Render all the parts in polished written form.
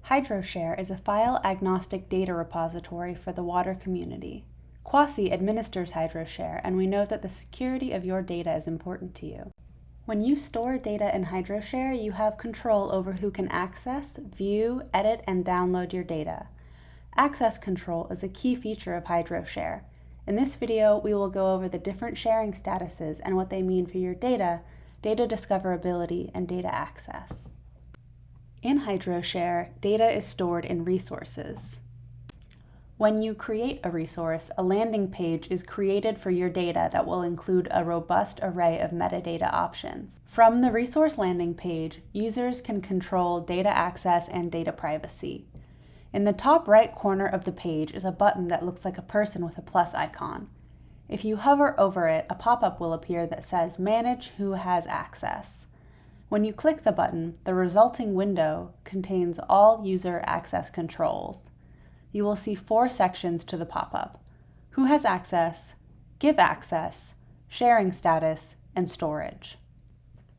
HydroShare is a file-agnostic data repository for the water community. CUAHSI administers HydroShare, and we know that the security of your data is important to you. When you store data in HydroShare, you have control over who can access, view, edit, and download your data. Access control is a key feature of HydroShare. In this video, we will go over the different sharing statuses and what they mean for your data, data discoverability, and data access. In HydroShare, data is stored in resources. When you create a resource, a landing page is created for your data that will include a robust array of metadata options. From the resource landing page, users can control data access and data privacy. In the top right corner of the page is a button that looks like a person with a plus icon. If you hover over it, a pop-up will appear that says Manage Who Has Access. When you click the button, the resulting window contains all user access controls. You will see 4 sections to the pop-up: Who has access, Give access, Sharing status, and Storage.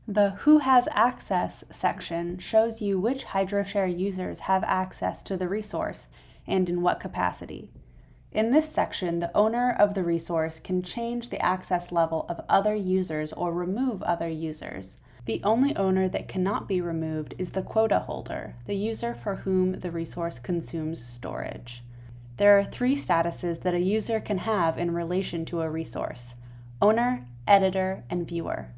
The Who has access section shows you which HydroShare users have access to the resource and in what capacity. In this section, the owner of the resource can change the access level of other users or remove other users. The only owner that cannot be removed is the quota holder, the user for whom the resource consumes storage. There are 3 statuses that a user can have in relation to a resource: owner, editor, and viewer.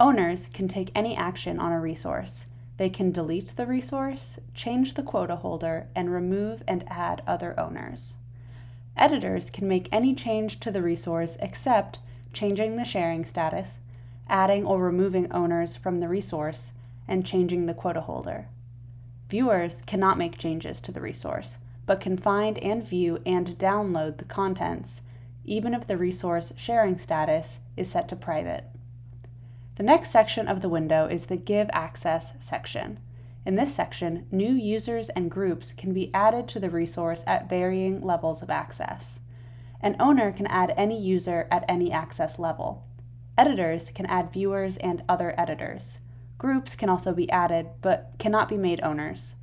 Owners can take any action on a resource. They can delete the resource, change the quota holder, and remove and add other owners. Editors can make any change to the resource except changing the sharing status, adding or removing owners from the resource, and changing the quota holder. Viewers cannot make changes to the resource, but can find and view and download the contents, even if the resource sharing status is set to private. The next section of the window is the Give Access section. In this section, new users and groups can be added to the resource at varying levels of access. An owner can add any user at any access level. Editors can add viewers and other editors. Groups can also be added, but cannot be made owners.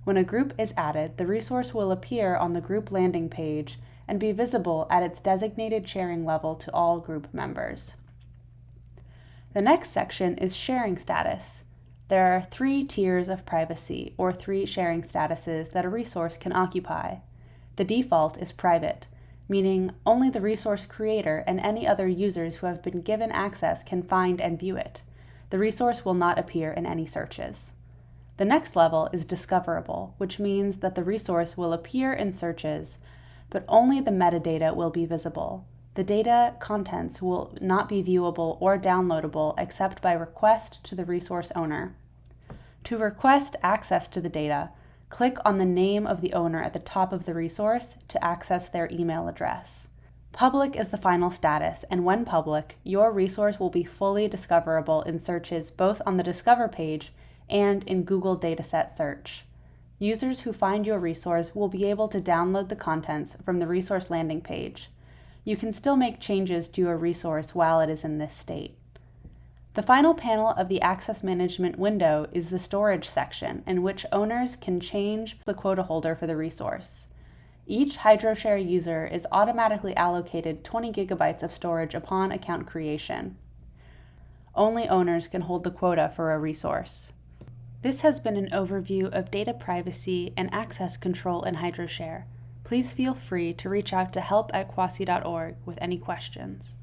When a group is added, the resource will appear on the group landing page and be visible at its designated sharing level to all group members. The next section is sharing status. There are 3 tiers of privacy, or 3 sharing statuses that a resource can occupy. The default is private, meaning only the resource creator and any other users who have been given access can find and view it. The resource will not appear in any searches. The next level is discoverable, which means that the resource will appear in searches, but only the metadata will be visible. The data contents will not be viewable or downloadable except by request to the resource owner. To request access to the data, click on the name of the owner at the top of the resource to access their email address. Public is the final status, and when public, your resource will be fully discoverable in searches both on the Discover page and in Google Dataset Search. Users who find your resource will be able to download the contents from the resource landing page. You can still make changes to your resource while it is in this state. The final panel of the Access Management window is the Storage section, in which owners can change the quota holder for the resource. Each HydroShare user is automatically allocated 20 gigabytes of storage upon account creation. Only owners can hold the quota for a resource. This has been an overview of data privacy and access control in HydroShare. Please feel free to reach out to help@cuahsi.org with any questions.